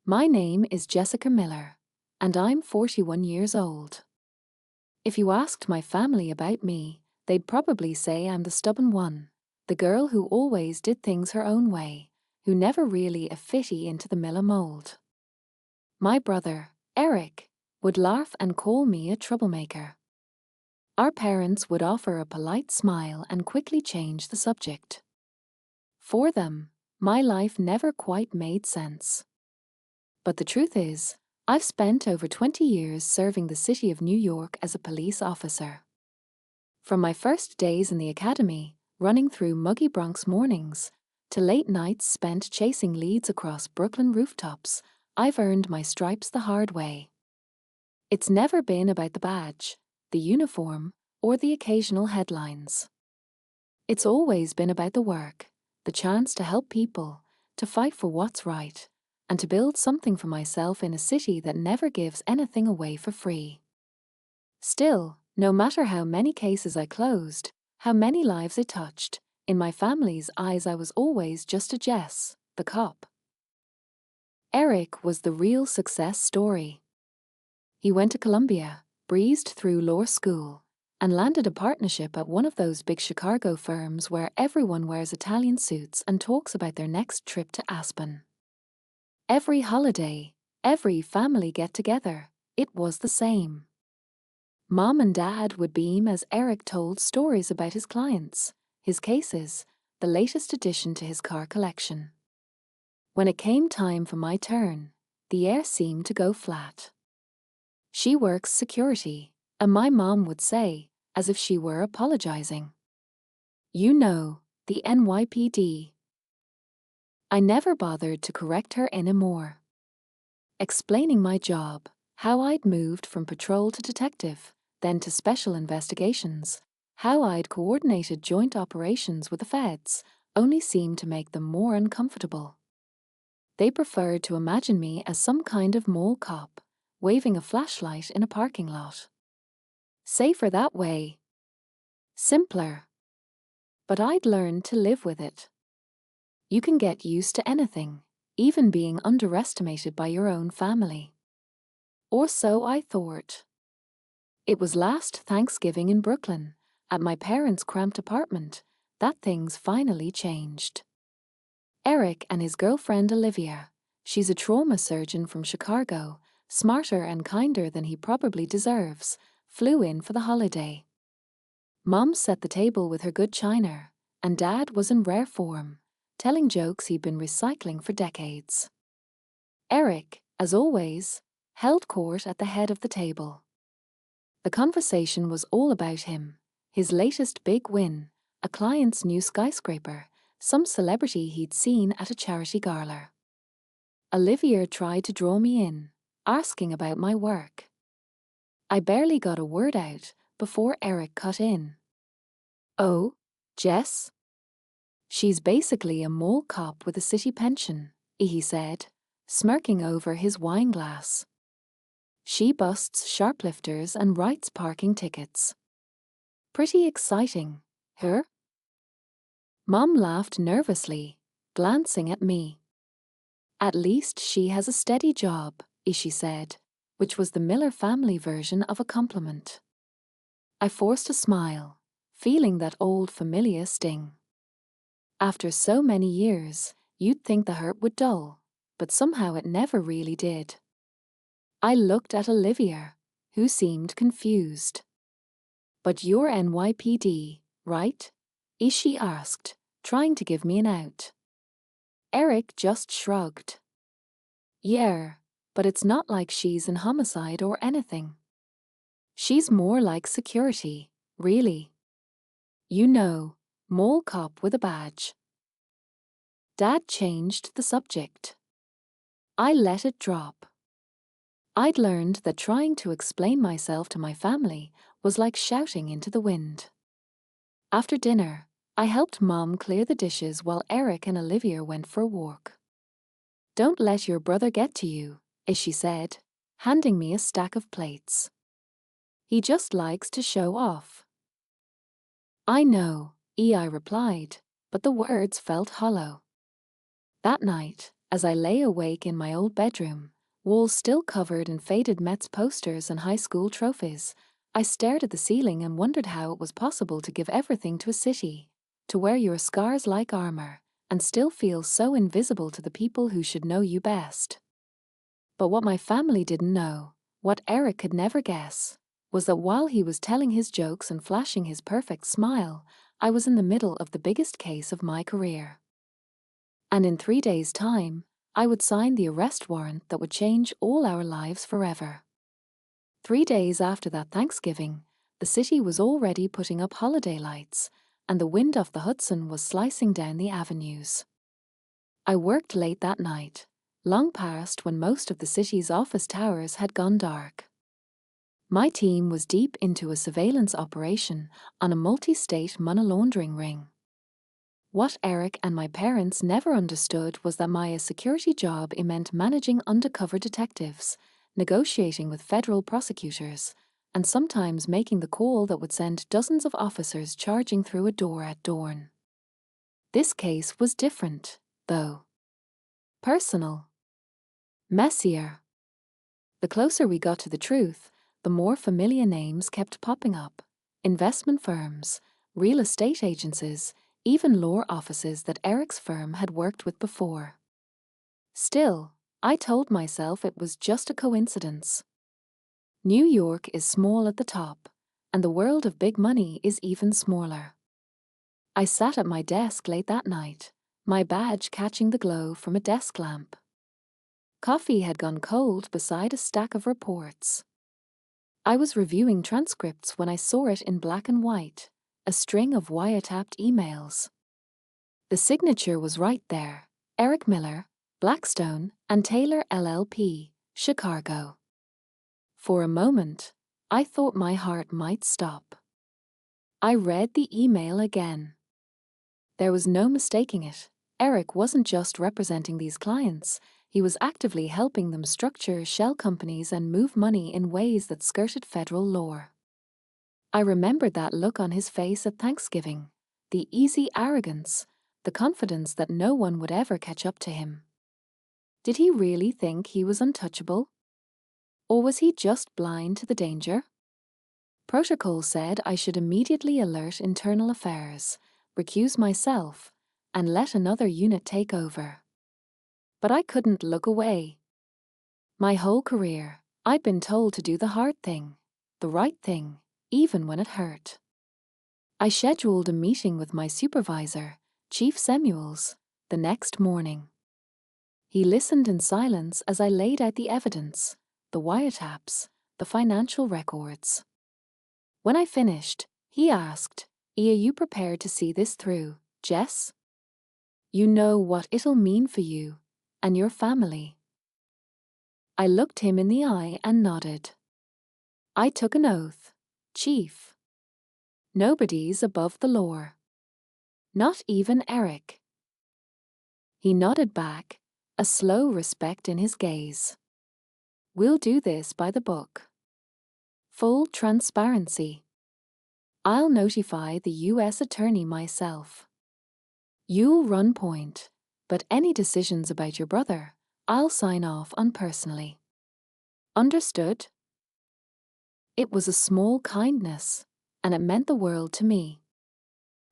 My name is Jessica Miller, and I'm 41 years old. If you asked my family about me, they'd probably say I'm the stubborn one, the girl who always did things her own way, who never really a fitty into the Miller mold. My brother, Eric, would laugh and call me a troublemaker. Our parents would offer a polite smile and quickly change the subject. For them, my life never quite made sense. But the truth is, I've spent over 20 years serving the city of New York as a police officer. From my first days in the academy, running through muggy Bronx mornings, to late nights spent chasing leads across Brooklyn rooftops, I've earned my stripes the hard way. It's never been about the badge, the uniform, or the occasional headlines. It's always been about the work, the chance to help people, to fight for what's right, and to build something for myself in a city that never gives anything away for free. Still, no matter how many cases I closed, how many lives I touched, in my family's eyes I was always just a Jess, the cop. Eric was the real success story. He went to Columbia, breezed through law school, and landed a partnership at one of those big Chicago firms where everyone wears Italian suits and talks about their next trip to Aspen. Every holiday, every family get-together, it was the same. Mom and Dad would beam as Eric told stories about his clients, his cases, the latest addition to his car collection. When it came time for my turn, the air seemed to go flat. She works security, and my mom would say, as if she were apologizing. You know, the NYPD. I never bothered to correct her anymore. Explaining my job, how I'd moved from patrol to detective, then to special investigations, how I'd coordinated joint operations with the feds, only seemed to make them more uncomfortable. They preferred to imagine me as some kind of mall cop, waving a flashlight in a parking lot. Safer that way. Simpler. But I'd learned to live with it. You can get used to anything, even being underestimated by your own family. Or so I thought. It was last Thanksgiving in Brooklyn, at my parents' cramped apartment, that things finally changed. Eric and his girlfriend Olivia, she's a trauma surgeon from Chicago, smarter and kinder than he probably deserves, flew in for the holiday. Mom set the table with her good china, and Dad was in rare form, telling jokes he'd been recycling for decades. Eric, as always, held court at the head of the table. The conversation was all about him, his latest big win, a client's new skyscraper, some celebrity he'd seen at a charity gala. Olivia tried to draw me in, asking about my work. I barely got a word out before Eric cut in. Oh, Jess? She's basically a mall cop with a city pension, he said, smirking over his wine glass. She busts shoplifters and writes parking tickets. Pretty exciting, huh? Mom laughed nervously, glancing at me. At least she has a steady job, she said, which was the Miller family version of a compliment. I forced a smile, feeling that old familiar sting. After so many years, you'd think the hurt would dull, but somehow it never really did. I looked at Olivia, who seemed confused. But you're NYPD, right? She asked, trying to give me an out. Eric just shrugged. Yeah, but it's not like she's in homicide or anything. She's more like security, really. You know, mall cop with a badge. Dad changed the subject. I let it drop. I'd learned that trying to explain myself to my family was like shouting into the wind. After dinner, I helped Mom clear the dishes while Eric and Olivia went for a walk. Don't let your brother get to you, she said, handing me a stack of plates. He just likes to show off. I know, I replied, but the words felt hollow. That night, As I lay awake in my old bedroom, walls still covered in faded Mets posters and high school trophies, I stared at the ceiling and wondered how it was possible to give everything to a city, to wear your scars like armor, and still feel so invisible to the people who should know you best. But what my family didn't know, what Eric could never guess, was that while he was telling his jokes and flashing his perfect smile, I was in the middle of the biggest case of my career. And in 3 days' time, I would sign the arrest warrant that would change all our lives forever. 3 days after that Thanksgiving, the city was already putting up holiday lights, and the wind off the Hudson was slicing down the avenues. I worked late that night, long past when most of the city's office towers had gone dark. My team was deep into a surveillance operation on a multi-state money laundering ring. What Eric and my parents never understood was that my security job meant managing undercover detectives, negotiating with federal prosecutors, and sometimes making the call that would send dozens of officers charging through a door at dawn. This case was different, though. Personal. Messier. The closer we got to the truth, the more familiar names kept popping up. Investment firms, real estate agencies, even law offices that Eric's firm had worked with before. Still, I told myself it was just a coincidence. New York is small at the top, and the world of big money is even smaller. I sat at my desk late that night, my badge catching the glow from a desk lamp. Coffee had gone cold beside a stack of reports. I was reviewing transcripts when I saw it in black and white, a string of wiretapped emails. The signature was right there: Eric Miller, Blackstone, and Taylor LLP, Chicago. For a moment, I thought my heart might stop. I read the email again. There was no mistaking it. Eric wasn't just representing these clients, he was actively helping them structure shell companies and move money in ways that skirted federal law. I remembered that look on his face at Thanksgiving, the easy arrogance, the confidence that no one would ever catch up to him. Did he really think he was untouchable? Or was he just blind to the danger? Protocol said I should immediately alert internal affairs, recuse myself, and let another unit take over. But I couldn't look away. My whole career, I'd been told to do the hard thing, the right thing, even when it hurt. I scheduled a meeting with my supervisor, Chief Samuels, the next morning. He listened in silence as I laid out the evidence, the wiretaps, the financial records. When I finished, he asked, "Are you prepared to see this through, Jess? You know what it'll mean for you and your family." I looked him in the eye and nodded. I took an oath, Chief. Nobody's above the law. Not even Eric. He nodded back, a slow respect in his gaze. We'll do this by the book. Full transparency. I'll notify the U.S. Attorney myself. You'll run point, but any decisions about your brother, I'll sign off on personally. Understood? It was a small kindness, and it meant the world to me.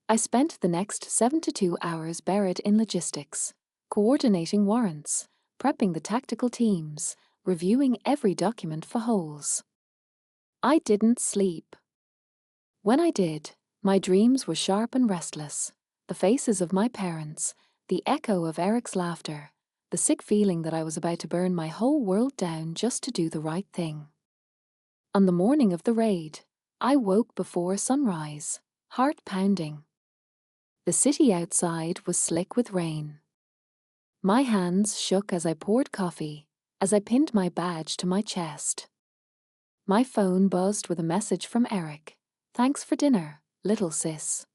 I spent the next 7 to 2 hours buried in logistics, coordinating warrants, prepping the tactical teams, reviewing every document for holes. I didn't sleep. When I did, my dreams were sharp and restless, the faces of my parents, the echo of Eric's laughter, the sick feeling that I was about to burn my whole world down just to do the right thing. On the morning of the raid, I woke before sunrise, heart pounding. The city outside was slick with rain. My hands shook as I poured coffee, as I pinned my badge to my chest. My phone buzzed with a message from Eric. "Thanks for dinner, little sis.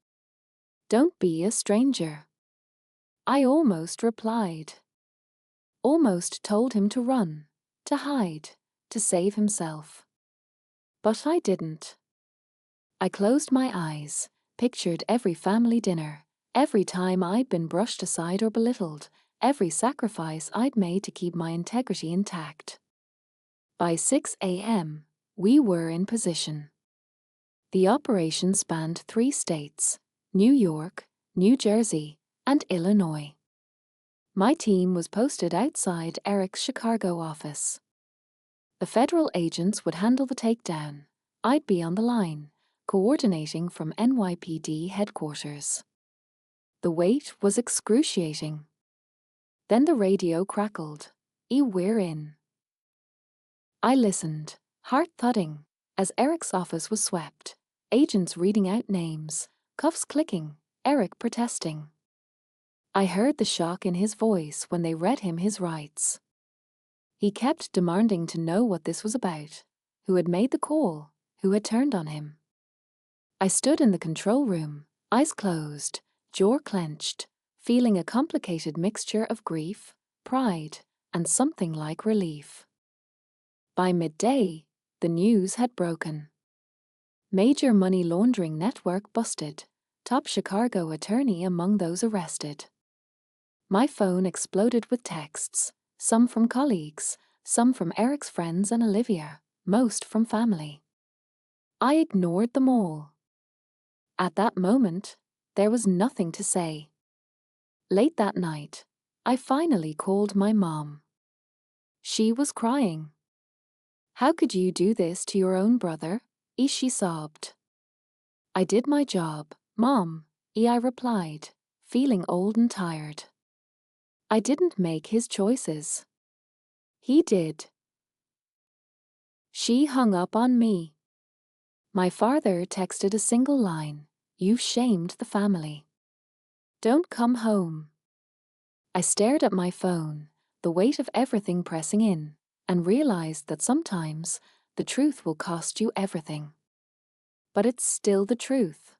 Don't be a stranger." I almost replied. Almost told him to run, to hide, to save himself. But I didn't. I closed my eyes, pictured every family dinner, every time I'd been brushed aside or belittled, every sacrifice I'd made to keep my integrity intact. By 6 a.m., we were in position. The operation spanned 3 states: New York, New Jersey, and Illinois. My team was posted outside Eric's Chicago office. The federal agents would handle the takedown. I'd be on the line, coordinating from NYPD headquarters. The wait was excruciating. Then the radio crackled. We're in. I listened, heart thudding, as Eric's office was swept, agents reading out names, cuffs clicking, Eric protesting. I heard the shock in his voice when they read him his rights. He kept demanding to know what this was about, who had made the call, who had turned on him. I stood in the control room, eyes closed, jaw clenched, feeling a complicated mixture of grief, pride, and something like relief. By midday, the news had broken. Major money laundering network busted, top Chicago attorney among those arrested. My phone exploded with texts, some from colleagues, some from Eric's friends and Olivia, most from family. I ignored them all. At that moment, there was nothing to say. Late that night, I finally called my mom. She was crying. "How could you do this to your own brother?" She sobbed. "I did my job, Mom," I replied, feeling old and tired. "I didn't make his choices. He did." She hung up on me. My father texted a single line: "You've shamed the family. Don't come home." I stared at my phone, the weight of everything pressing in, and realized that sometimes the truth will cost you everything. But it's still the truth.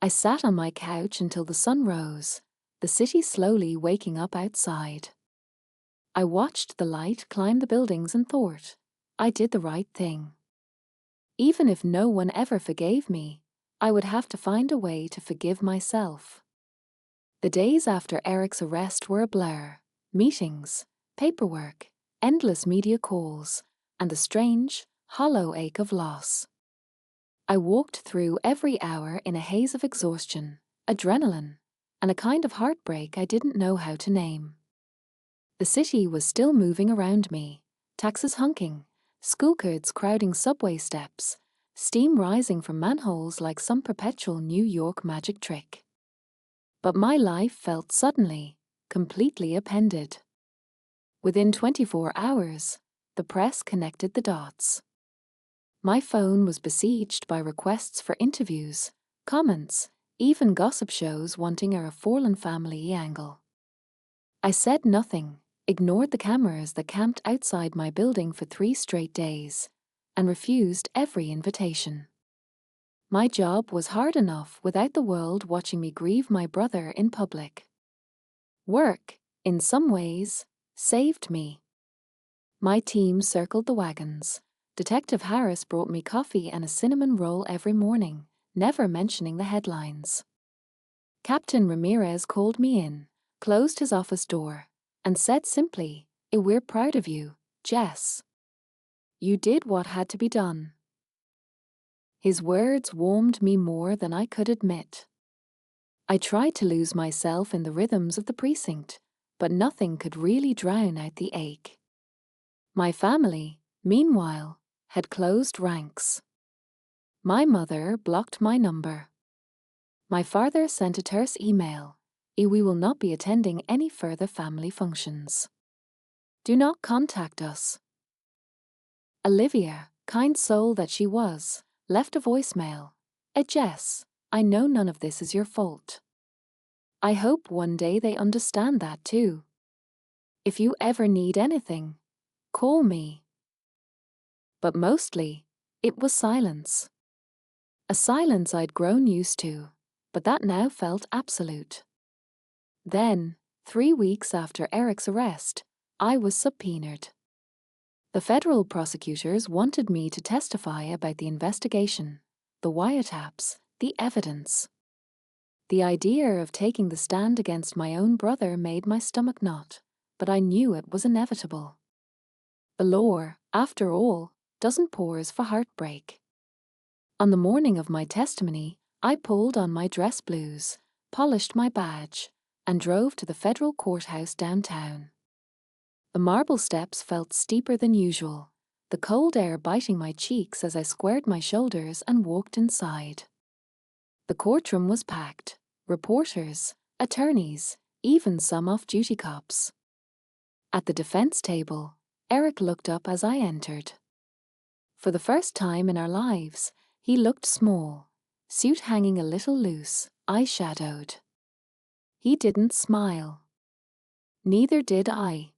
I sat on my couch until the sun rose, the city slowly waking up outside. I watched the light climb the buildings and thought, I did the right thing. Even if no one ever forgave me, I would have to find a way to forgive myself. The days after Eric's arrest were a blur: meetings, paperwork, endless media calls, and the strange, hollow ache of loss. I walked through every hour in a haze of exhaustion, adrenaline, and a kind of heartbreak I didn't know how to name. The city was still moving around me, taxis honking, school kids crowding subway steps, steam rising from manholes like some perpetual New York magic trick. But my life felt suddenly, completely upended. Within 24 hours, the press connected the dots. My phone was besieged by requests for interviews, comments, even gossip shows wanting a fallen family angle. I said nothing, ignored the cameras that camped outside my building for 3 straight days, and refused every invitation. My job was hard enough without the world watching me grieve my brother in public. Work, in some ways, saved me. My team circled the wagons. Detective Harris brought me coffee and a cinnamon roll every morning, never mentioning the headlines. Captain Ramirez called me in, closed his office door, and said simply, "We're proud of you, Jess. You did what had to be done." His words warmed me more than I could admit. I tried to lose myself in the rhythms of the precinct, but nothing could really drown out the ache. My family, meanwhile, had closed ranks. My mother blocked my number. My father sent a terse email: "We will not be attending any further family functions. Do not contact us." Olivia, kind soul that she was, left a voicemail: "Jess, I know none of this is your fault. I hope one day they understand that too. If you ever need anything, call me." But mostly, it was silence. A silence I'd grown used to, but that now felt absolute. Then, 3 weeks after Eric's arrest, I was subpoenaed. The federal prosecutors wanted me to testify about the investigation, the wiretaps, the evidence. The idea of taking the stand against my own brother made my stomach knot, but I knew it was inevitable. The law, after all, doesn't pause for heartbreak. On the morning of my testimony, I pulled on my dress blues, polished my badge, and drove to the federal courthouse downtown. The marble steps felt steeper than usual, the cold air biting my cheeks as I squared my shoulders and walked inside. The courtroom was packed. Reporters, attorneys, even some off-duty cops. At the defense table, Eric looked up as I entered. For the first time in our lives, he looked small, suit hanging a little loose, eye-shadowed. He didn't smile. Neither did I.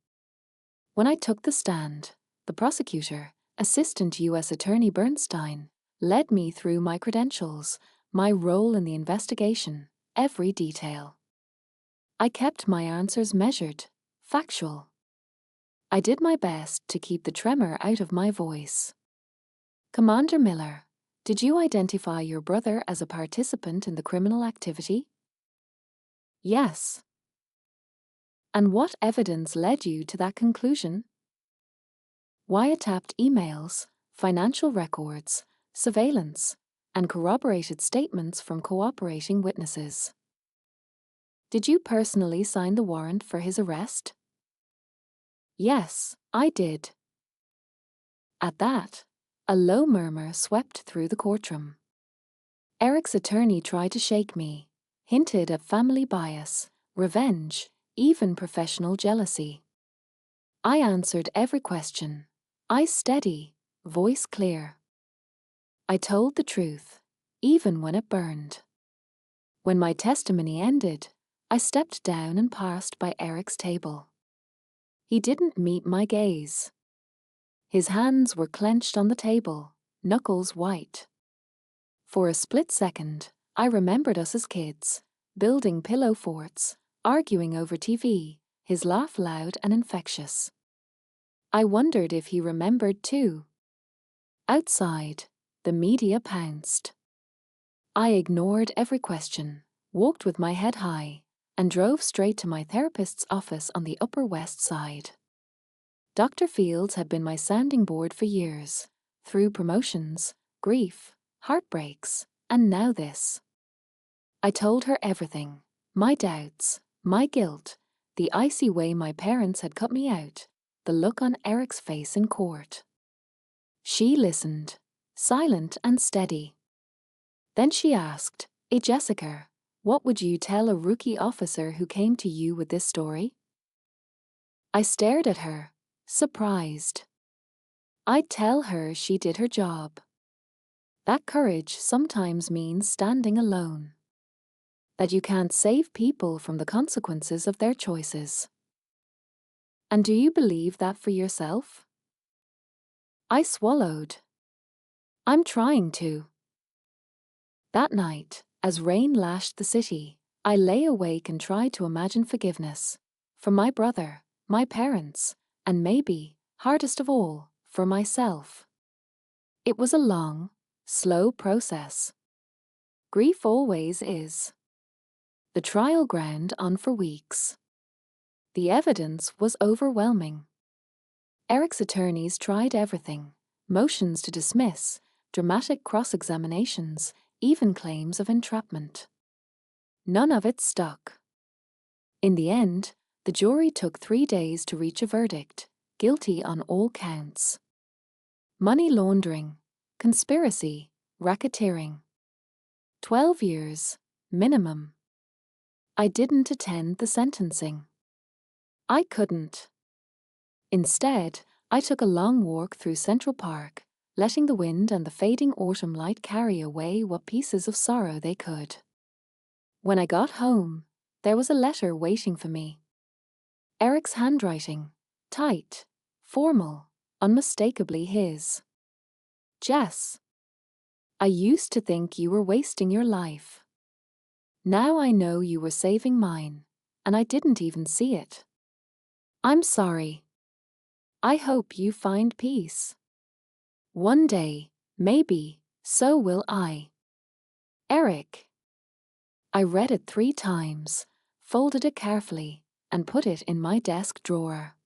When I took the stand, the prosecutor, Assistant U.S. Attorney Bernstein, led me through my credentials, my role in the investigation, every detail. I kept my answers measured, factual. I did my best to keep the tremor out of my voice. Commander Miller, did you identify your brother as a participant in the criminal activity? Yes. And what evidence led you to that conclusion? Wiretapped emails, financial records, surveillance, and corroborated statements from cooperating witnesses. Did you personally sign the warrant for his arrest? Yes, I did. At that, a low murmur swept through the courtroom. Eric's attorney tried to shake me, hinted at family bias, revenge, even professional jealousy. I answered every question, eyes steady, voice clear. I told the truth, even when it burned. When my testimony ended, I stepped down and passed by Eric's table. He didn't meet my gaze. His hands were clenched on the table, knuckles white. For a split second, I remembered us as kids, building pillow forts, arguing over TV, his laugh loud and infectious. I wondered if he remembered too. Outside, the media pounced. I ignored every question, walked with my head high, and drove straight to my therapist's office on the Upper West Side. Dr. Fields had been my sounding board for years, through promotions, grief, heartbreaks, and now this. I told her everything, my doubts, my guilt, the icy way my parents had cut me out, the look on Eric's face in court. She listened, silent and steady. Then she asked, Jessica, what would you tell a rookie officer who came to you with this story? I stared at her, surprised. I'd tell her she did her job. That courage sometimes means standing alone. That you can't save people from the consequences of their choices. And do you believe that for yourself? I swallowed. I'm trying to. That night, as rain lashed the city, I lay awake and tried to imagine forgiveness. For my brother, my parents, and maybe, hardest of all, for myself. It was a long, slow process. Grief always is. The trial ground on for weeks. The evidence was overwhelming. Eric's attorneys tried everything, motions to dismiss, dramatic cross-examinations, even claims of entrapment. None of it stuck. In the end, the jury took 3 days to reach a verdict, guilty on all counts. Money laundering, conspiracy, racketeering. 12 years, minimum. I didn't attend the sentencing. I couldn't. Instead, I took a long walk through Central Park, letting the wind and the fading autumn light carry away what pieces of sorrow they could. When I got home, there was a letter waiting for me. Eric's handwriting, tight, formal, unmistakably his. Jess, I used to think you were wasting your life. Now I know you were saving mine, and I didn't even see it. I'm sorry. I hope you find peace. One day, maybe, so will I. Eric. I read it 3 times, folded it carefully, and put it in my desk drawer.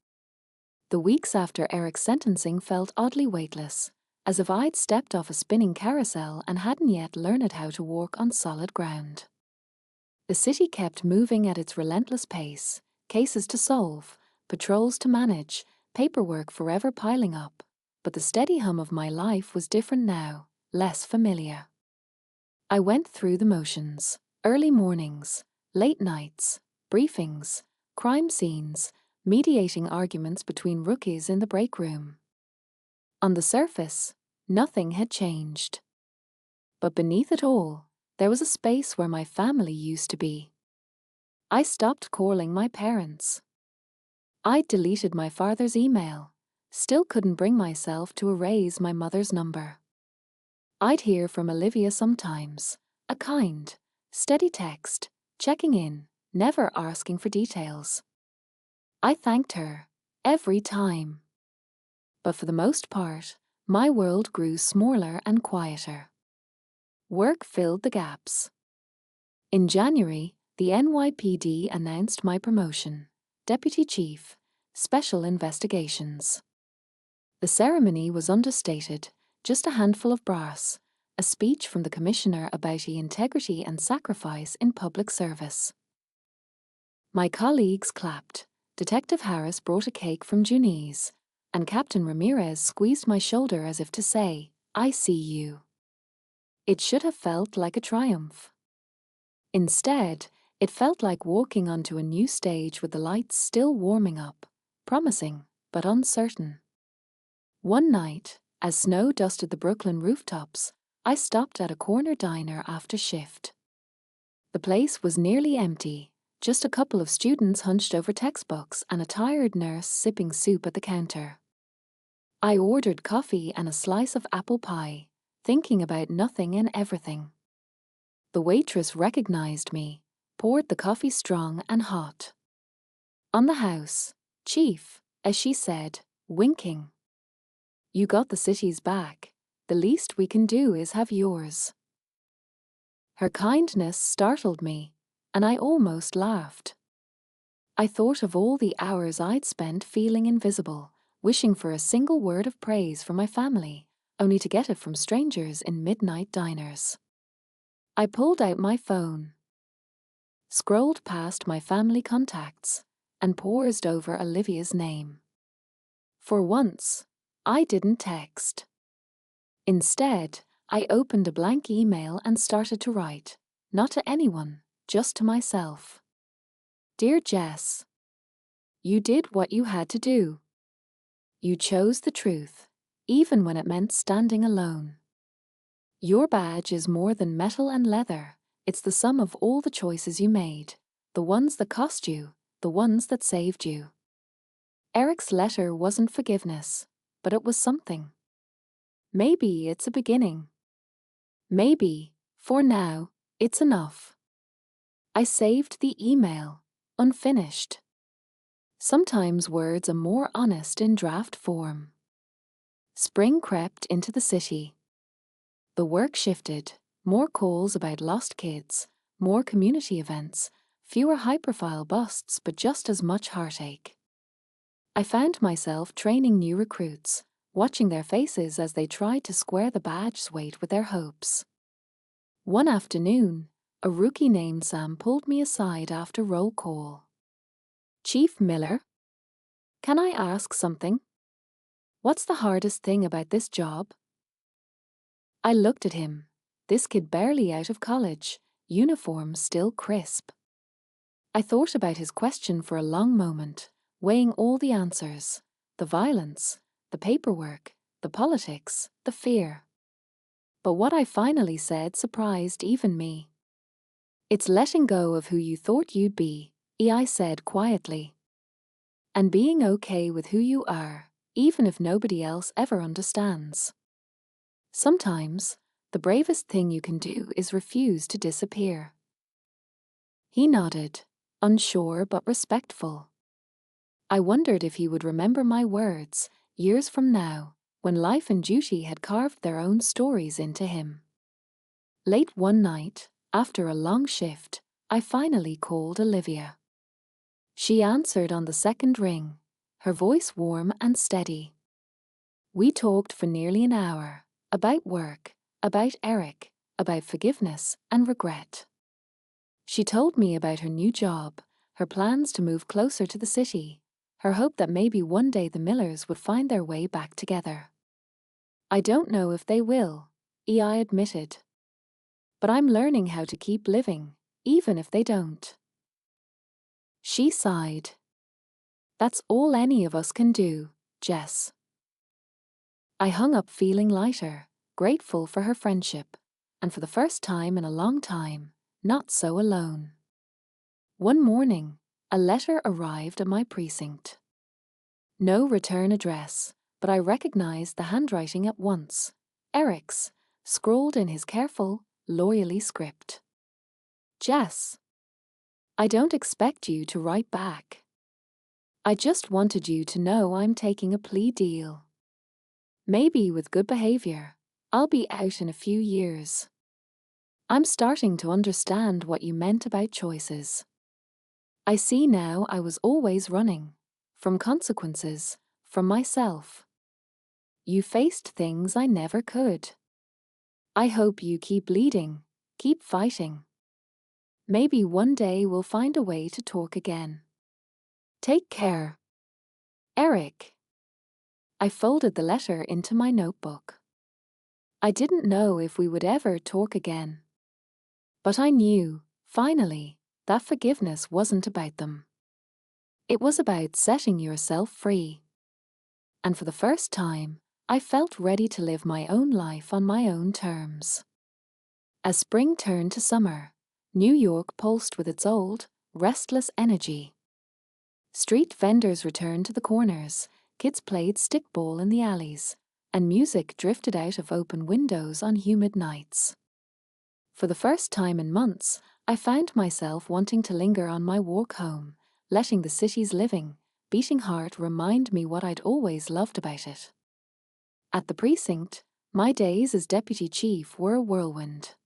The weeks after Eric's sentencing felt oddly weightless, as if I'd stepped off a spinning carousel and hadn't yet learned how to walk on solid ground. The city kept moving at its relentless pace, cases to solve, patrols to manage, paperwork forever piling up. But the steady hum of my life was different now, less familiar. I went through the motions: early mornings, late nights, briefings, crime scenes, mediating arguments between rookies in the break room. On the surface, nothing had changed. But beneath it all, there was a space where my family used to be. I stopped calling my parents. I'd deleted my father's email, still couldn't bring myself to erase my mother's number. I'd hear from Olivia sometimes, a kind, steady text, checking in, never asking for details. I thanked her, every time. But for the most part, my world grew smaller and quieter. Work filled the gaps. In January, the NYPD announced my promotion: Deputy Chief, Special Investigations. The ceremony was understated, just a handful of brass, a speech from the commissioner about the integrity and sacrifice in public service. My colleagues clapped, Detective Harris brought a cake from Juni's, and Captain Ramirez squeezed my shoulder as if to say, "I see you." It should have felt like a triumph. Instead, it felt like walking onto a new stage with the lights still warming up, promising, but uncertain. One night, as snow dusted the Brooklyn rooftops, I stopped at a corner diner after shift. The place was nearly empty, just a couple of students hunched over textbooks and a tired nurse sipping soup at the counter. I ordered coffee and a slice of apple pie, thinking about nothing and everything. The waitress recognized me, poured the coffee strong and hot. "On the house, Chief," as she said, winking. "You got the city's back. The least we can do is have yours." Her kindness startled me, and I almost laughed. I thought of all the hours I'd spent feeling invisible, wishing for a single word of praise for my family, only to get it from strangers in midnight diners. I pulled out my phone, scrolled past my family contacts, and paused over Olivia's name. For once, I didn't text. Instead, I opened a blank email and started to write, not to anyone, just to myself. "Dear Jess, you did what you had to do. You chose the truth, even when it meant standing alone. Your badge is more than metal and leather. It's the sum of all the choices you made, the ones that cost you, the ones that saved you." Eric's letter wasn't forgiveness, but it was something. Maybe it's a beginning. Maybe, for now, it's enough. I saved the email, unfinished. Sometimes words are more honest in draft form. Spring crept into the city. The work shifted, more calls about lost kids, more community events, fewer high-profile busts, but just as much heartache. I found myself training new recruits, watching their faces as they tried to square the badge's weight with their hopes. One afternoon, a rookie named Sam pulled me aside after roll call. "Chief Miller, can I ask something? What's the hardest thing about this job?" I looked at him, this kid barely out of college, uniform still crisp. I thought about his question for a long moment, weighing all the answers: the violence, the paperwork, the politics, the fear. But what I finally said surprised even me. "It's letting go of who you thought you'd be," I said quietly. "And being okay with who you are, even if nobody else ever understands. Sometimes, the bravest thing you can do is refuse to disappear." He nodded, unsure but respectful. I wondered if he would remember my words, years from now, when life and duty had carved their own stories into him. Late one night, After a long shift, I finally called Olivia. She answered on the second ring, her voice warm and steady. We talked for nearly an hour, about work, about Eric, about forgiveness and regret. She told me about her new job, her plans to move closer to the city, her hope that maybe one day the Millers would find their way back together. I don't know if they will, I admitted. But I'm learning how to keep living, even if they don't. She sighed. That's all any of us can do, Jess. I hung up feeling lighter, grateful for her friendship, and for the first time in a long time, not so alone. One morning, a letter arrived at my precinct. No return address, but I recognized the handwriting at once. Eric's, scrawled in his careful, lawyerly script. Jess, I don't expect you to write back. I just wanted you to know I'm taking a plea deal. Maybe with good behavior, I'll be out in a few years. I'm starting to understand what you meant about choices. I see now I was always running, from consequences, from myself. You faced things I never could. I hope you keep leading, keep fighting. Maybe one day we'll find a way to talk again. Take care. Eric. I folded the letter into my notebook. I didn't know if we would ever talk again. But I knew, finally, that forgiveness wasn't about them. It was about setting yourself free. And for the first time, I felt ready to live my own life on my own terms. As spring turned to summer, New York pulsed with its old, restless energy. Street vendors returned to the corners, kids played stickball in the alleys, and music drifted out of open windows on humid nights. For the first time in months, I found myself wanting to linger on my walk home, letting the city's living, beating heart remind me what I'd always loved about it. At the precinct, my days as deputy chief were a whirlwind.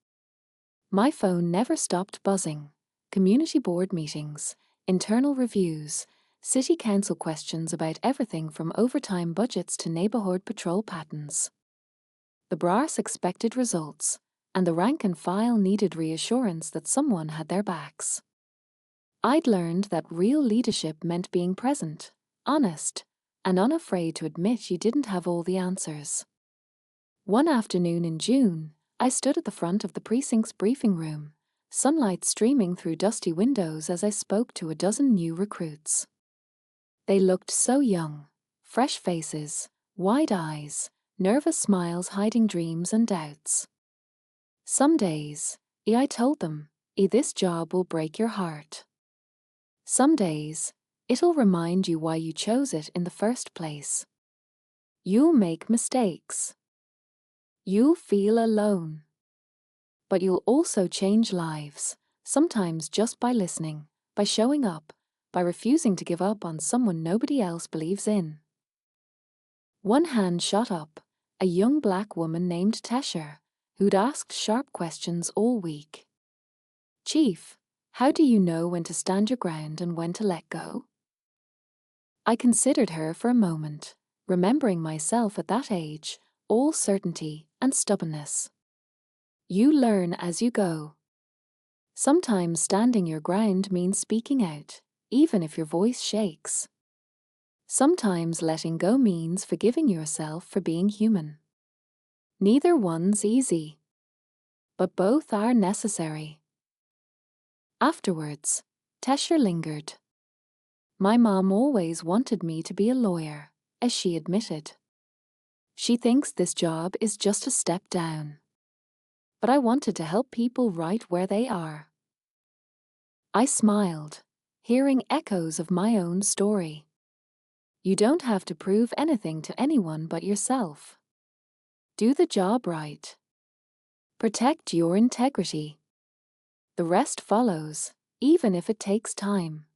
My phone never stopped buzzing. Community board meetings, internal reviews, city council questions about everything from overtime budgets to neighborhood patrol patterns. The brass expected results, and the rank and file needed reassurance that someone had their backs. I'd learned that real leadership meant being present, honest, and unafraid to admit you didn't have all the answers. One afternoon in June, I stood at the front of the precinct's briefing room, sunlight streaming through dusty windows as I spoke to a dozen new recruits. They looked so young, fresh faces, wide eyes, nervous smiles hiding dreams and doubts. Some days, I told them, this job will break your heart. Some days, it'll remind you why you chose it in the first place. You'll make mistakes. You'll feel alone. But you'll also change lives, sometimes just by listening, by showing up, by refusing to give up on someone nobody else believes in. One hand shot up, a young black woman named Tesher, who'd asked sharp questions all week. Chief, how do you know when to stand your ground and when to let go? I considered her for a moment, remembering myself at that age, all certainty and stubbornness. You learn as you go. Sometimes standing your ground means speaking out, even if your voice shakes. Sometimes letting go means forgiving yourself for being human. Neither one's easy, but both are necessary. Afterwards, Tesher lingered. My mom always wanted me to be a lawyer, as she admitted. She thinks this job is just a step down. But I wanted to help people right where they are. I smiled, hearing echoes of my own story. You don't have to prove anything to anyone but yourself. Do the job right. Protect your integrity. The rest follows, even if it takes time.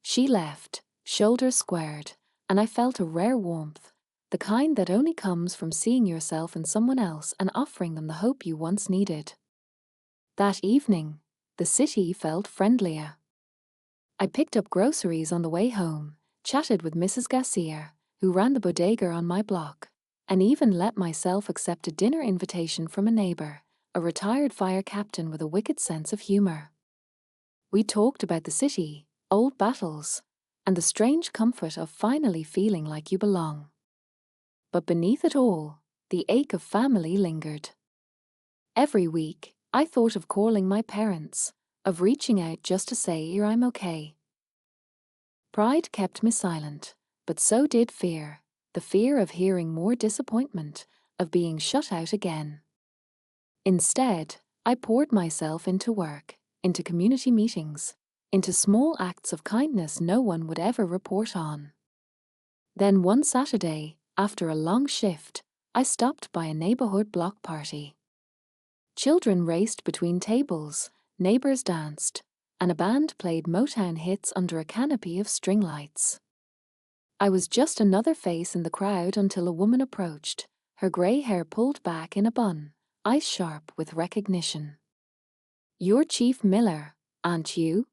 She left, shoulders squared, and I felt a rare warmth, the kind that only comes from seeing yourself in someone else and offering them the hope you once needed. That evening, the city felt friendlier. I picked up groceries on the way home, chatted with Mrs. Garcia, who ran the bodega on my block, and even let myself accept a dinner invitation from a neighbor, a retired fire captain with a wicked sense of humor. We talked about the city, old battles, and the strange comfort of finally feeling like you belong. But beneath it all, the ache of family lingered. Every week, I thought of calling my parents, of reaching out just to say I'm okay. Pride kept me silent, but so did fear, the fear of hearing more disappointment, of being shut out again. Instead, I poured myself into work, into community meetings, into small acts of kindness no one would ever report on. Then one Saturday, after a long shift, I stopped by a neighborhood block party. Children raced between tables, neighbors danced, and a band played Motown hits under a canopy of string lights. I was just another face in the crowd until a woman approached, her gray hair pulled back in a bun, eyes sharp with recognition. "You're Chief Miller, aren't you?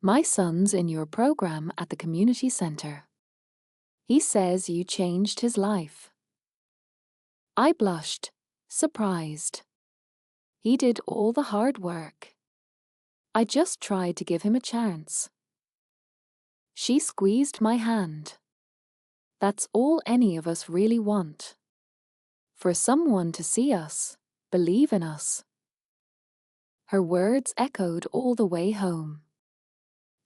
My son's in your program at the community center. He says you changed his life." I blushed, surprised. He did all the hard work. I just tried to give him a chance. She squeezed my hand. That's all any of us really want. For someone to see us, believe in us. Her words echoed all the way home.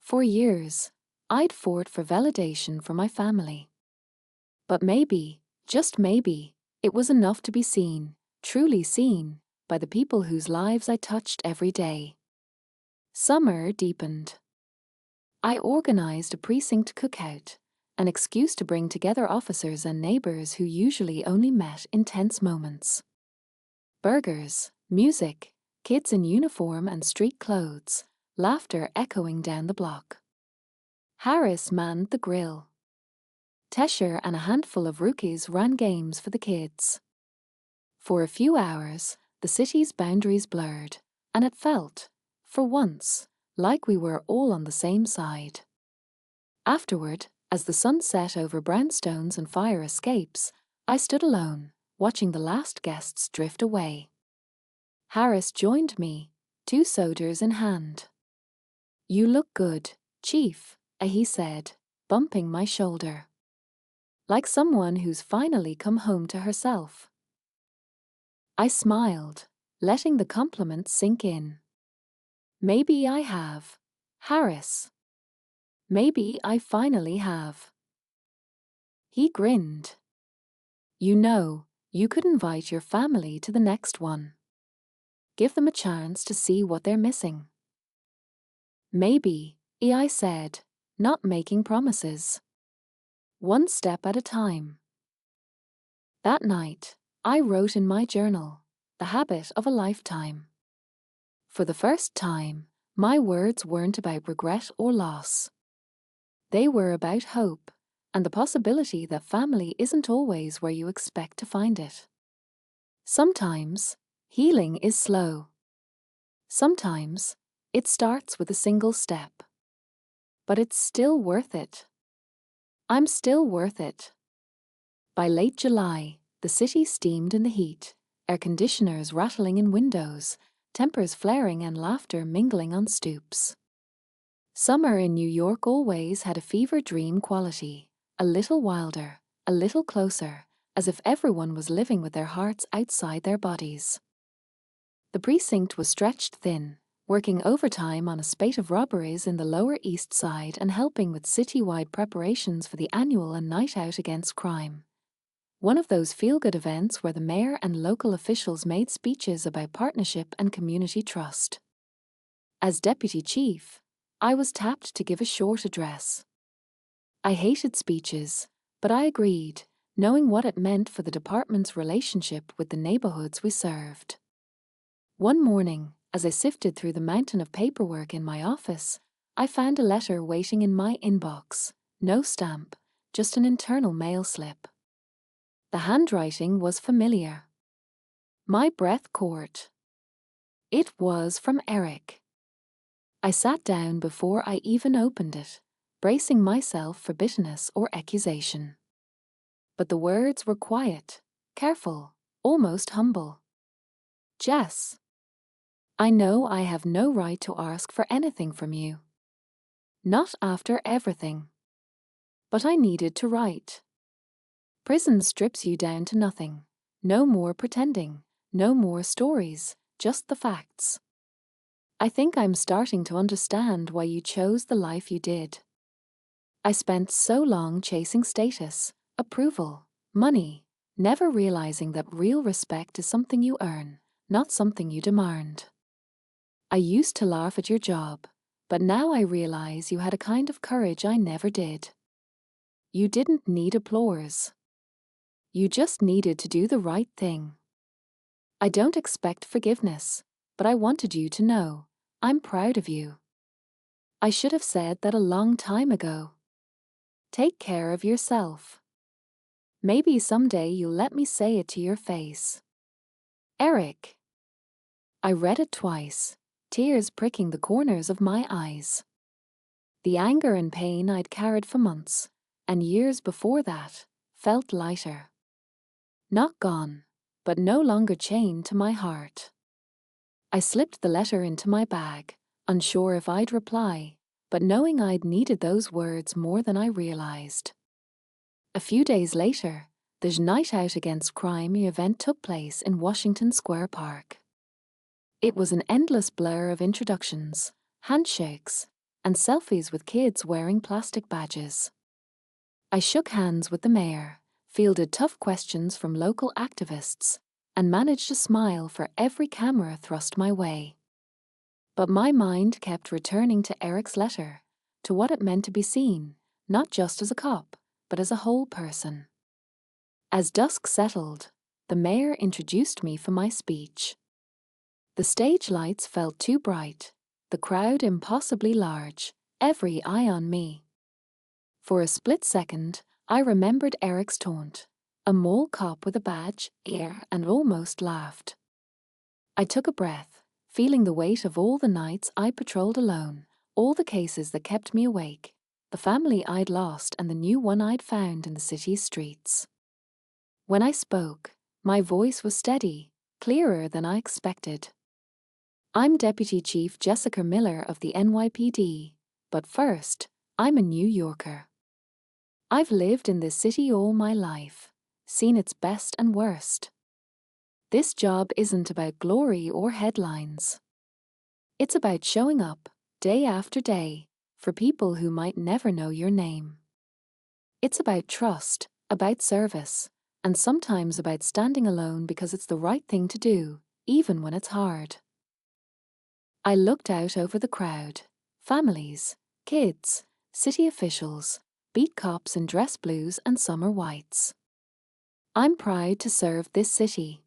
For years, I'd fought for validation for my family. But maybe, just maybe, it was enough to be seen, truly seen, by the people whose lives I touched every day. Summer deepened. I organized a precinct cookout, an excuse to bring together officers and neighbors who usually only met in tense moments. Burgers, music, kids in uniform and street clothes, laughter echoing down the block. Harris manned the grill. Tesher and a handful of rookies ran games for the kids. For a few hours, the city's boundaries blurred, and it felt, for once, like we were all on the same side. Afterward, as the sun set over brownstones and fire escapes, I stood alone, watching the last guests drift away. Harris joined me, 2 sodas in hand. "You look good, Chief," he said, bumping my shoulder. Like someone who's finally come home to herself. I smiled, letting the compliment sink in. Maybe I have, Harris. Maybe I finally have. He grinned. "You know, you could invite your family to the next one. Give them a chance to see what they're missing." "Maybe," I said, not making promises. One step at a time. That night, I wrote in my journal, "The habit of a lifetime." For the first time, my words weren't about regret or loss. They were about hope, and the possibility that family isn't always where you expect to find it. Sometimes, healing is slow. Sometimes, it starts with a single step. But it's still worth it. I'm still worth it. By late July, the city steamed in the heat, air conditioners rattling in windows, tempers flaring and laughter mingling on stoops. Summer in New York always had a fever dream quality, a little wilder, a little closer, as if everyone was living with their hearts outside their bodies. The precinct was stretched thin, working overtime on a spate of robberies in the Lower East Side and helping with citywide preparations for the annual A Night Out Against Crime. One of those feel-good events where the mayor and local officials made speeches about partnership and community trust. As deputy chief, I was tapped to give a short address. I hated speeches, but I agreed, knowing what it meant for the department's relationship with the neighborhoods we served. One morning, as I sifted through the mountain of paperwork in my office, I found a letter waiting in my inbox. No stamp, just an internal mail slip. The handwriting was familiar. My breath caught. It was from Eric. I sat down before I even opened it, bracing myself for bitterness or accusation. But the words were quiet, careful, almost humble. Jess, I know I have no right to ask for anything from you. Not after everything. But I needed to write. Prison strips you down to nothing. No more pretending, no more stories, just the facts. I think I'm starting to understand why you chose the life you did. I spent so long chasing status, approval, money, never realizing that real respect is something you earn, not something you demand. I used to laugh at your job, but now I realize you had a kind of courage I never did. You didn't need applause. You just needed to do the right thing. I don't expect forgiveness, but I wanted you to know, I'm proud of you. I should have said that a long time ago. Take care of yourself. Maybe someday you'll let me say it to your face. Eric. I read it twice, tears pricking the corners of my eyes. The anger and pain I'd carried for months, and years before that, felt lighter. Not gone, but no longer chained to my heart. I slipped the letter into my bag, unsure if I'd reply, but knowing I'd needed those words more than I realized. A few days later, the Night Out Against Crime event took place in Washington Square Park. It was an endless blur of introductions, handshakes, and selfies with kids wearing plastic badges. I shook hands with the mayor, fielded tough questions from local activists, and managed a smile for every camera thrust my way. But my mind kept returning to Eric's letter, to what it meant to be seen, not just as a cop, but as a whole person. As dusk settled, the mayor introduced me for my speech. The stage lights felt too bright, the crowd impossibly large, every eye on me. For a split second, I remembered Eric's taunt, a mole cop with a badge, and almost laughed. I took a breath, feeling the weight of all the nights I patrolled alone, all the cases that kept me awake, the family I'd lost and the new one I'd found in the city's streets. When I spoke, my voice was steady, clearer than I expected. I'm Deputy Chief Jessica Miller of the NYPD, but first, I'm a New Yorker. I've lived in this city all my life, seen its best and worst. This job isn't about glory or headlines. It's about showing up, day after day, for people who might never know your name. It's about trust, about service, and sometimes about standing alone because it's the right thing to do, even when it's hard. I looked out over the crowd, families, kids, city officials, beat cops in dress blues and summer whites. I'm proud to serve this city.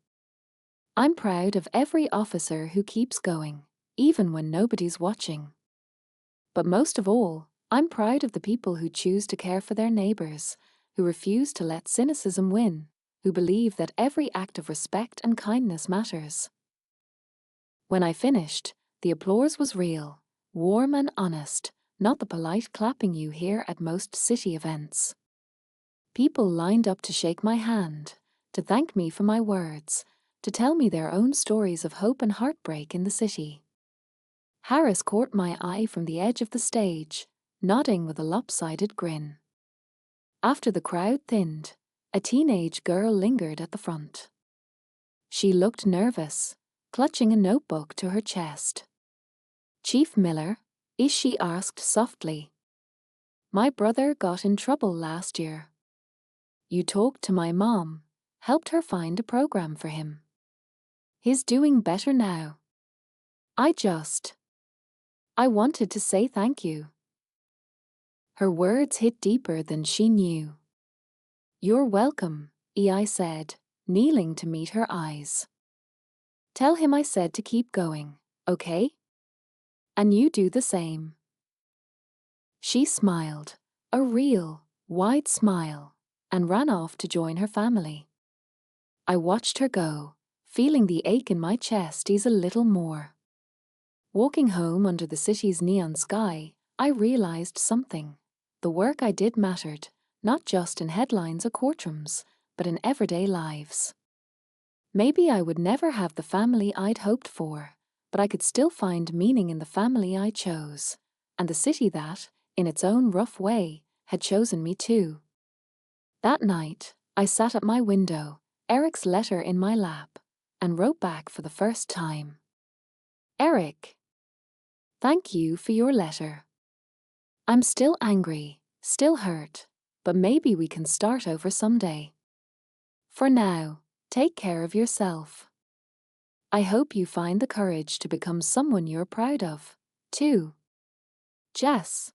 I'm proud of every officer who keeps going, even when nobody's watching. But most of all, I'm proud of the people who choose to care for their neighbors, who refuse to let cynicism win, who believe that every act of respect and kindness matters. When I finished, the applause was real, warm and honest, not the polite clapping you hear at most city events. People lined up to shake my hand, to thank me for my words, to tell me their own stories of hope and heartbreak in the city. Harris caught my eye from the edge of the stage, nodding with a lopsided grin. After the crowd thinned, a teenage girl lingered at the front. She looked nervous, clutching a notebook to her chest. Chief Miller, she asked softly. My brother got in trouble last year. You talked to my mom, helped her find a program for him. He's doing better now. I wanted to say thank you. Her words hit deeper than she knew. You're welcome, I said, kneeling to meet her eyes. Tell him I said to keep going, okay? And you do the same. She smiled, a real, wide smile, and ran off to join her family. I watched her go, feeling the ache in my chest ease a little more. Walking home under the city's neon sky, I realized something. The work I did mattered, not just in headlines or courtrooms, but in everyday lives. Maybe I would never have the family I'd hoped for, but I could still find meaning in the family I chose, and the city that, in its own rough way, had chosen me too. That night, I sat at my window, Eric's letter in my lap, and wrote back for the first time. Eric, thank you for your letter. I'm still angry, still hurt, but maybe we can start over someday. For now, take care of yourself. I hope you find the courage to become someone you're proud of, too. Jess.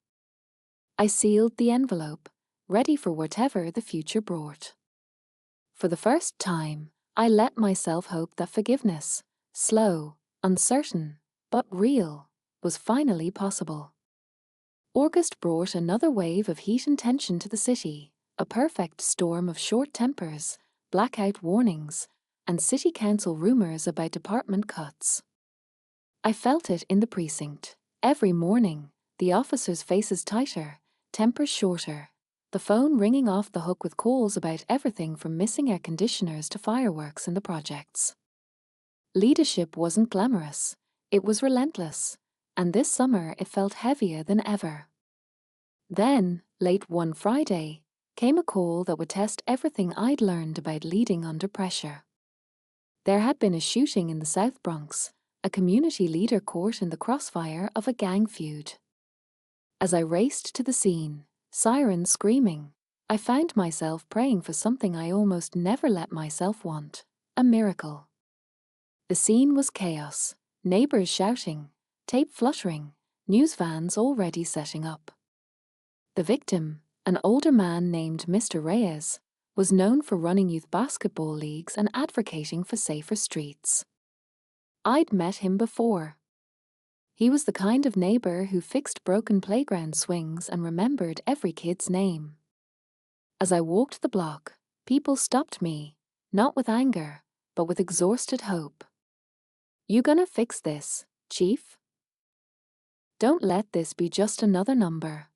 I sealed the envelope, ready for whatever the future brought. For the first time, I let myself hope that forgiveness, slow, uncertain, but real, was finally possible. August brought another wave of heat and tension to the city, a perfect storm of short tempers, blackout warnings, and city council rumors about department cuts. I felt it in the precinct. Every morning, the officers' faces tighter, tempers shorter, the phone ringing off the hook with calls about everything from missing air conditioners to fireworks in the projects. Leadership wasn't glamorous, it was relentless, and this summer it felt heavier than ever. Then, late one Friday, came a call that would test everything I'd learned about leading under pressure. There had been a shooting in the South Bronx, a community leader caught in the crossfire of a gang feud. As I raced to the scene, sirens screaming, I found myself praying for something I almost never let myself want: a miracle. The scene was chaos, neighbors shouting, tape fluttering, news vans already setting up. The victim, an older man named Mr. Reyes, was known for running youth basketball leagues and advocating for safer streets. I'd met him before. He was the kind of neighbor who fixed broken playground swings and remembered every kid's name. As I walked the block, people stopped me, not with anger, but with exhausted hope. You gonna fix this, Chief? Don't let this be just another number.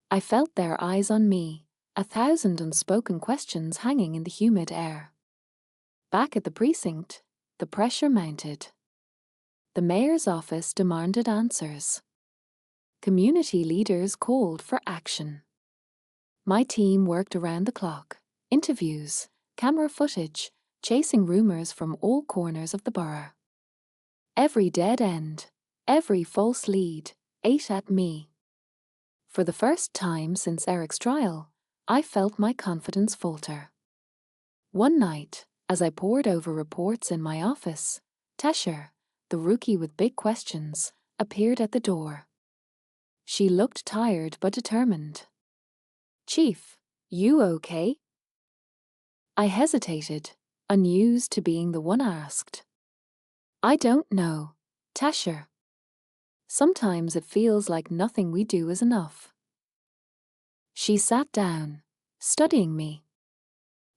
I felt their eyes on me, 1,000 unspoken questions hanging in the humid air. Back at the precinct, the pressure mounted. The mayor's office demanded answers. Community leaders called for action. My team worked around the clock, interviews, camera footage, chasing rumors from all corners of the borough. Every dead end, every false lead, ate at me. For the first time since Eric's trial, I felt my confidence falter. One night, as I pored over reports in my office, Tesher, the rookie with big questions, appeared at the door. She looked tired but determined. Chief, you okay? I hesitated, unused to being the one asked. I don't know, Tesher. Sometimes it feels like nothing we do is enough. She sat down, studying me.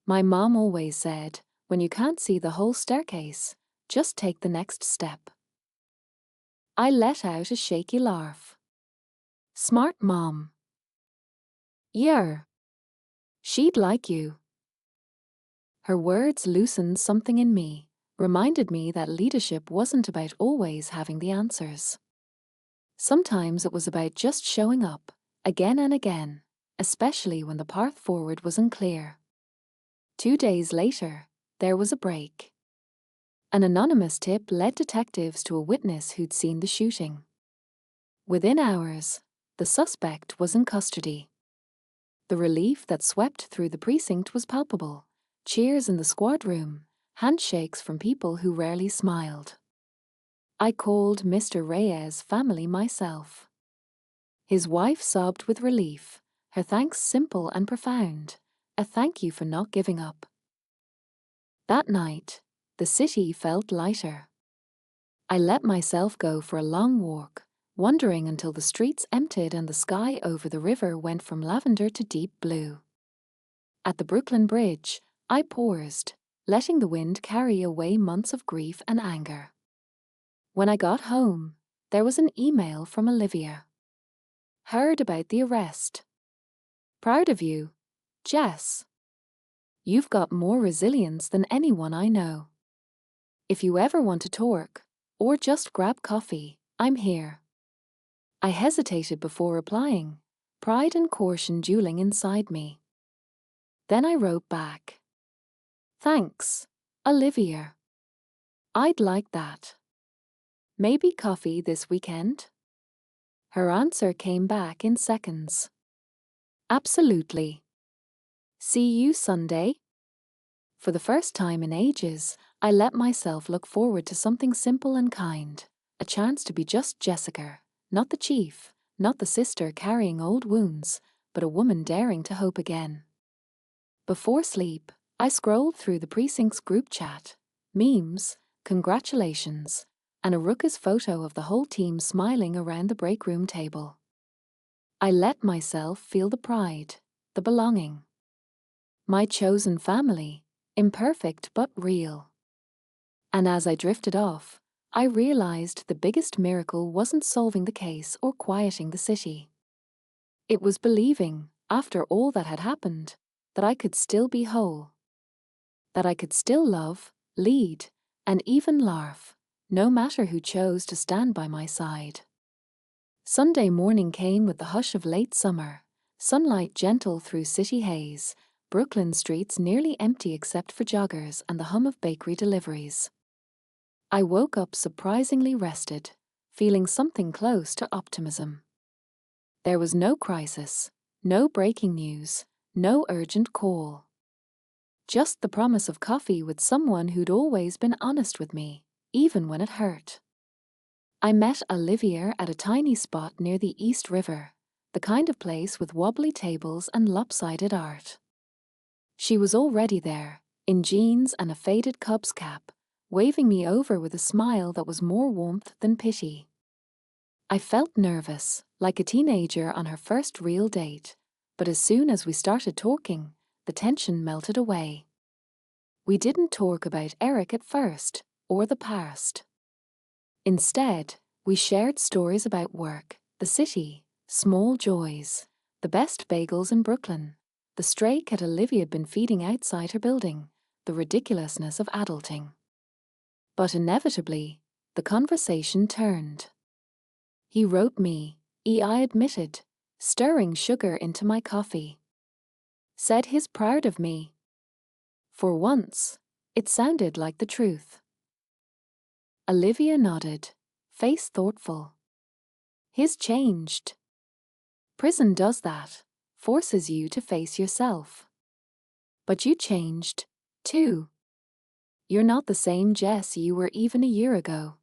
My mom always said, when you can't see the whole staircase, just take the next step. I let out a shaky laugh. Smart mom. Yeah. She'd like you. Her words loosened something in me, reminded me that leadership wasn't about always having the answers. Sometimes it was about just showing up, again and again, especially when the path forward was unclear. 2 days later, there was a break. An anonymous tip led detectives to a witness who'd seen the shooting. Within hours, the suspect was in custody. The relief that swept through the precinct was palpable. Cheers in the squad room, handshakes from people who rarely smiled. I called Mr. Reyes' family myself. His wife sobbed with relief, her thanks simple and profound, a thank you for not giving up. That night, the city felt lighter. I let myself go for a long walk, wandering until the streets emptied and the sky over the river went from lavender to deep blue. At the Brooklyn Bridge, I paused, letting the wind carry away months of grief and anger. When I got home, there was an email from Olivia. Heard about the arrest. Proud of you, Jess. You've got more resilience than anyone I know. If you ever want to talk, or just grab coffee, I'm here. I hesitated before replying, pride and caution dueling inside me. Then I wrote back. Thanks, Olivia. I'd like that. Maybe coffee this weekend? Her answer came back in seconds. Absolutely. See you Sunday? For the first time in ages, I let myself look forward to something simple and kind, a chance to be just Jessica, not the chief, not the sister carrying old wounds, but a woman daring to hope again. Before sleep, I scrolled through the precinct's group chat, memes, congratulations, and a rookus photo of the whole team smiling around the break room table. I let myself feel the pride, the belonging. My chosen family, imperfect but real. And as I drifted off, I realized the biggest miracle wasn't solving the case or quieting the city. It was believing, after all that had happened, that I could still be whole. That I could still love, lead, and even laugh, no matter who chose to stand by my side. Sunday morning came with the hush of late summer, sunlight gentle through city haze, Brooklyn streets nearly empty except for joggers and the hum of bakery deliveries. I woke up surprisingly rested, feeling something close to optimism. There was no crisis, no breaking news, no urgent call. Just the promise of coffee with someone who'd always been honest with me, even when it hurt. I met Olivia at a tiny spot near the East River, the kind of place with wobbly tables and lopsided art. She was already there, in jeans and a faded Cubs cap, waving me over with a smile that was more warmth than pity. I felt nervous, like a teenager on her first real date, but as soon as we started talking, the tension melted away. We didn't talk about Eric at first, or the past. Instead, we shared stories about work, the city, small joys, the best bagels in Brooklyn, the stray cat Olivia had been feeding outside her building, the ridiculousness of adulting. But inevitably, the conversation turned. He wrote me, I admitted, stirring sugar into my coffee. Said he's proud of me. For once, it sounded like the truth. Olivia nodded, face thoughtful. His changed. Prison does that, forces you to face yourself. But you changed, too. You're not the same Jess you were even a year ago.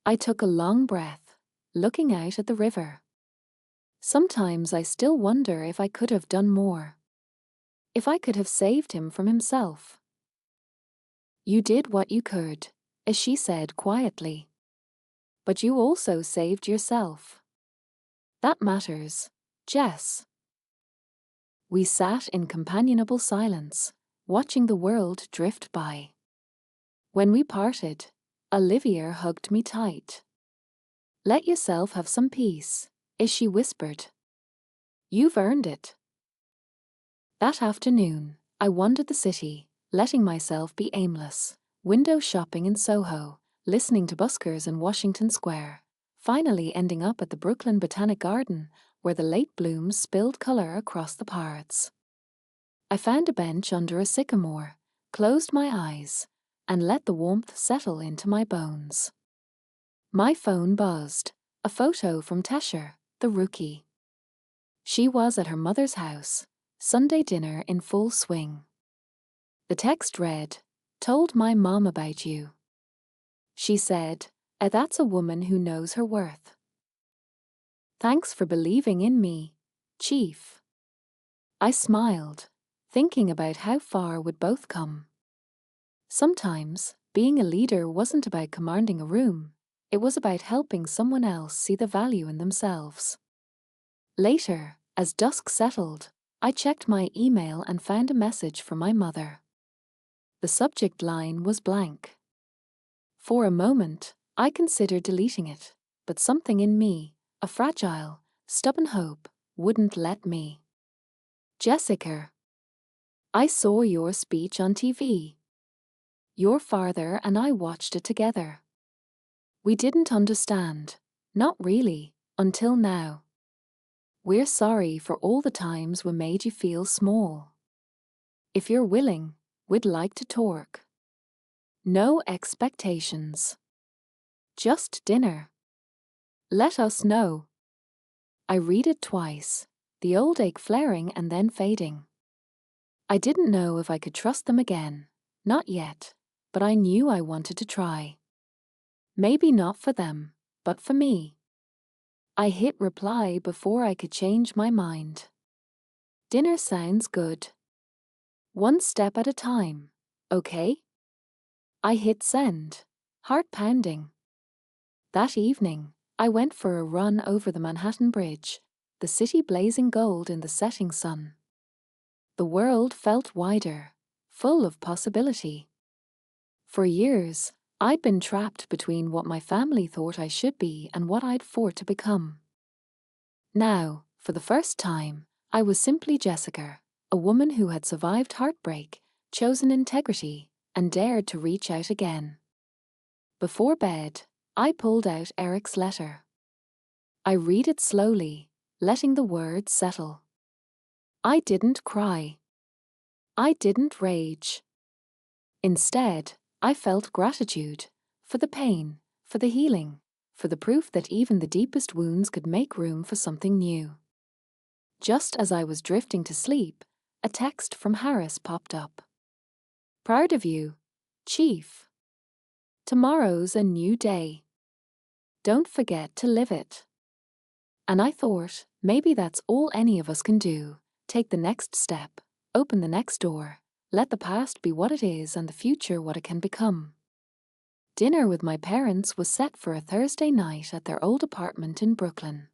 I took a long breath, looking out at the river. Sometimes I still wonder if I could have done more. If I could have saved him from himself. You did what you could, as she said quietly. But you also saved yourself. That matters, Jess. We sat in companionable silence, watching the world drift by. When we parted, Olivia hugged me tight. Let yourself have some peace, as she whispered. You've earned it. That afternoon, I wandered the city, letting myself be aimless, window shopping in Soho, listening to buskers in Washington Square, finally ending up at the Brooklyn Botanic Garden, where the late blooms spilled color across the paths. I found a bench under a sycamore, closed my eyes, and let the warmth settle into my bones. My phone buzzed, a photo from Tesher, the rookie. She was at her mother's house, Sunday dinner in full swing. The text read, "Told my mom about you." She said, That's a woman who knows her worth. Thanks for believing in me, Chief." I smiled, thinking about how far we'd both come. Sometimes, being a leader wasn't about commanding a room, it was about helping someone else see the value in themselves. Later, as dusk settled, I checked my email and found a message from my mother. The subject line was blank. For a moment, I considered deleting it, but something in me, a fragile, stubborn hope, wouldn't let me. Jessica, I saw your speech on TV. Your father and I watched it together. We didn't understand, not really, until now. We're sorry for all the times we made you feel small. If you're willing, we'd like to talk. No expectations. Just dinner. Let us know. I read it twice, the old ache flaring and then fading. I didn't know if I could trust them again, not yet, but I knew I wanted to try. Maybe not for them, but for me. I hit reply before I could change my mind. Dinner sounds good. One step at a time, okay? I hit send, heart pounding. That evening, I went for a run over the Manhattan Bridge, the city blazing gold in the setting sun. The world felt wider, full of possibility. For years, I'd been trapped between what my family thought I should be and what I'd fought to become. Now, for the first time, I was simply Jessica, a woman who had survived heartbreak, chosen integrity, and dared to reach out again. Before bed, I pulled out Eric's letter. I read it slowly, letting the words settle. I didn't cry. I didn't rage. Instead, I felt gratitude for the pain, for the healing, for the proof that even the deepest wounds could make room for something new. Just as I was drifting to sleep, a text from Harris popped up. Proud of you, Chief. Tomorrow's a new day. Don't forget to live it. And I thought, maybe that's all any of us can do. Take the next step, open the next door, let the past be what it is and the future what it can become. Dinner with my parents was set for a Thursday night at their old apartment in Brooklyn.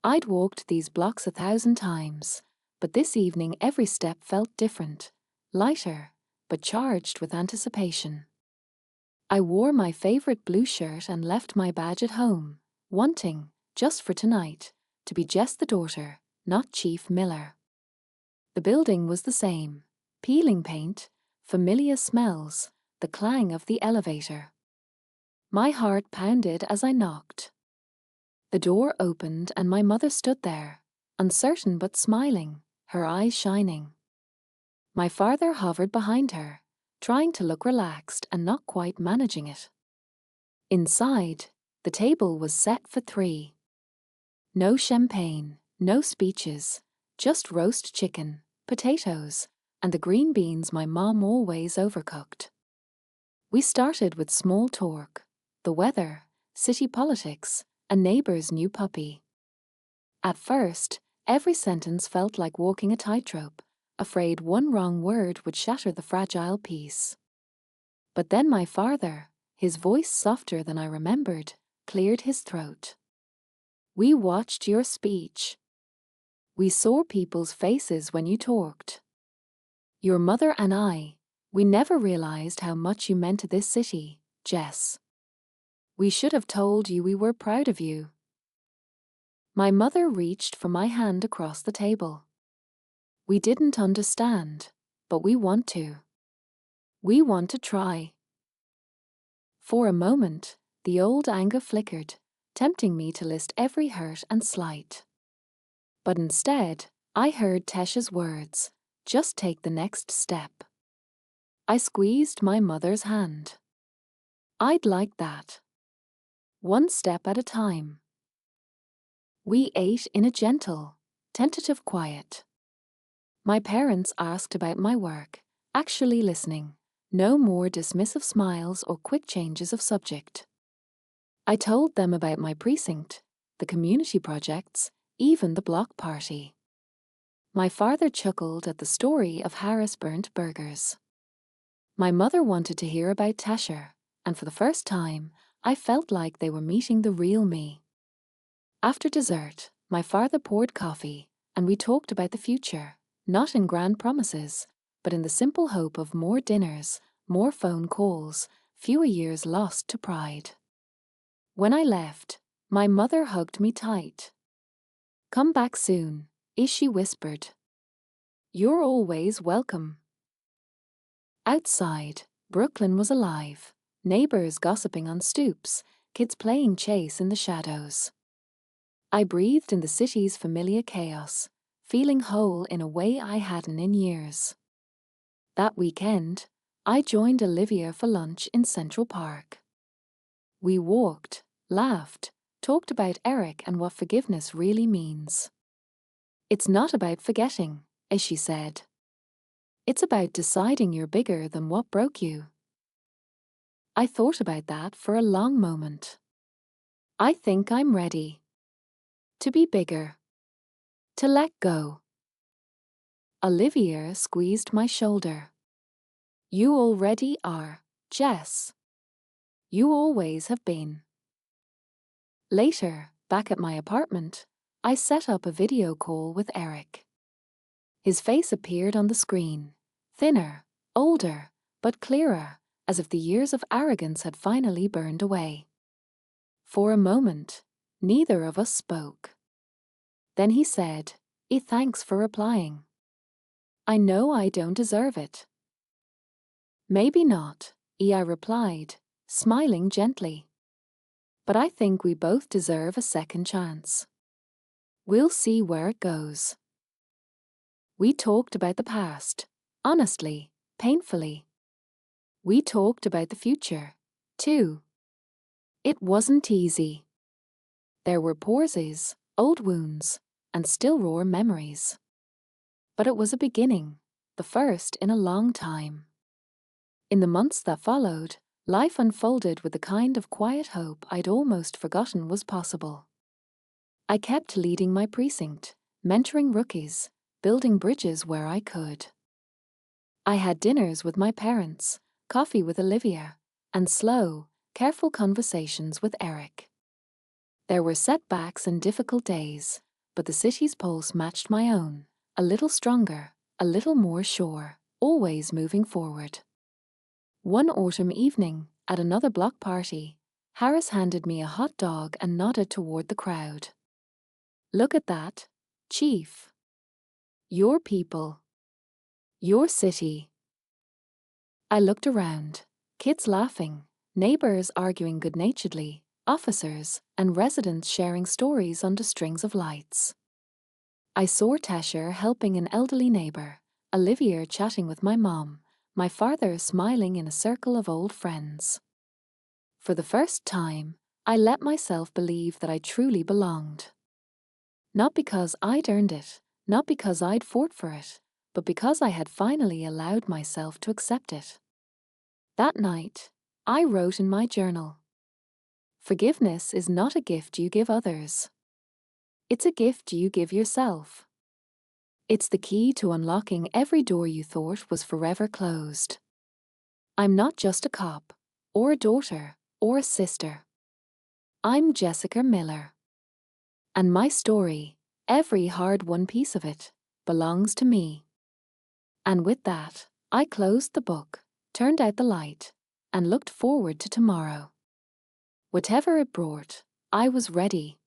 I'd walked these blocks 1,000 times, but this evening every step felt different, lighter, but charged with anticipation. I wore my favorite blue shirt and left my badge at home, wanting, just for tonight, to be Jess the daughter, not Chief Miller. The building was the same, peeling paint, familiar smells, the clang of the elevator. My heart pounded as I knocked. The door opened and my mother stood there, uncertain but smiling, her eyes shining. My father hovered behind her, trying to look relaxed and not quite managing it. Inside, the table was set for 3. No champagne, no speeches, just roast chicken, potatoes, and the green beans my mom always overcooked. We started with small talk, the weather, city politics, a neighbor's new puppy. At first, every sentence felt like walking a tightrope, afraid one wrong word would shatter the fragile peace. But then my father, his voice softer than I remembered, cleared his throat. We watched your speech. We saw people's faces when you talked. Your mother and I, we never realized how much you meant to this city, Jess. We should have told you we were proud of you. My mother reached for my hand across the table. We didn't understand, but we want to. We want to try. For a moment, the old anger flickered, tempting me to list every hurt and slight. But instead, I heard Tesha's words, just take the next step. I squeezed my mother's hand. I'd like that. One step at a time. We ate in a gentle, tentative quiet. My parents asked about my work, actually listening, no more dismissive smiles or quick changes of subject. I told them about my precinct, the community projects, even the block party. My father chuckled at the story of Harris burnt burgers. My mother wanted to hear about Tasher, and for the first time, I felt like they were meeting the real me. After dessert, my father poured coffee, and we talked about the future, not in grand promises, but in the simple hope of more dinners, more phone calls, fewer years lost to pride. When I left, my mother hugged me tight. "Come back soon," she whispered. "You're always welcome." Outside, Brooklyn was alive. Neighbors gossiping on stoops, kids playing chase in the shadows. I breathed in the city's familiar chaos, feeling whole in a way I hadn't in years. That weekend, I joined Olivia for lunch in Central Park. We walked, laughed, talked about Eric and what forgiveness really means. "It's not about forgetting," as she said. "It's about deciding you're bigger than what broke you." I thought about that for a long moment. I think I'm ready. To be bigger. To let go. Olivia squeezed my shoulder. "You already are, Jess. You always have been." Later, back at my apartment, I set up a video call with Eric. His face appeared on the screen, thinner, older, but clearer, as if the years of arrogance had finally burned away. For a moment, neither of us spoke. Then he said, "Thanks for replying. I know I don't deserve it." "Maybe not," I replied, smiling gently. "But I think we both deserve a second chance. We'll see where it goes." We talked about the past, honestly, painfully. We talked about the future, too. It wasn't easy. There were pauses, old wounds, and still raw memories. But it was a beginning, the first in a long time. In the months that followed, life unfolded with the kind of quiet hope I'd almost forgotten was possible. I kept leading my precinct, mentoring rookies, building bridges where I could. I had dinners with my parents, coffee with Olivia, and slow, careful conversations with Eric. There were setbacks and difficult days, but the city's pulse matched my own, a little stronger, a little more sure, always moving forward. One autumn evening, at another block party, Harris handed me a hot dog and nodded toward the crowd. "Look at that, Chief. Your people. Your city." I looked around, kids laughing, neighbors arguing good-naturedly, officers and residents sharing stories under strings of lights. I saw Tesher helping an elderly neighbor, Olivia chatting with my mom, my father smiling in a circle of old friends. For the first time, I let myself believe that I truly belonged. Not because I'd earned it, not because I'd fought for it, but because I had finally allowed myself to accept it. That night, I wrote in my journal, "Forgiveness is not a gift you give others. It's a gift you give yourself. It's the key to unlocking every door you thought was forever closed. I'm not just a cop, or a daughter, or a sister. I'm Jessica Miller. And my story, every hard-won piece of it, belongs to me." And with that, I closed the book, turned out the light, and looked forward to tomorrow. Whatever it brought, I was ready.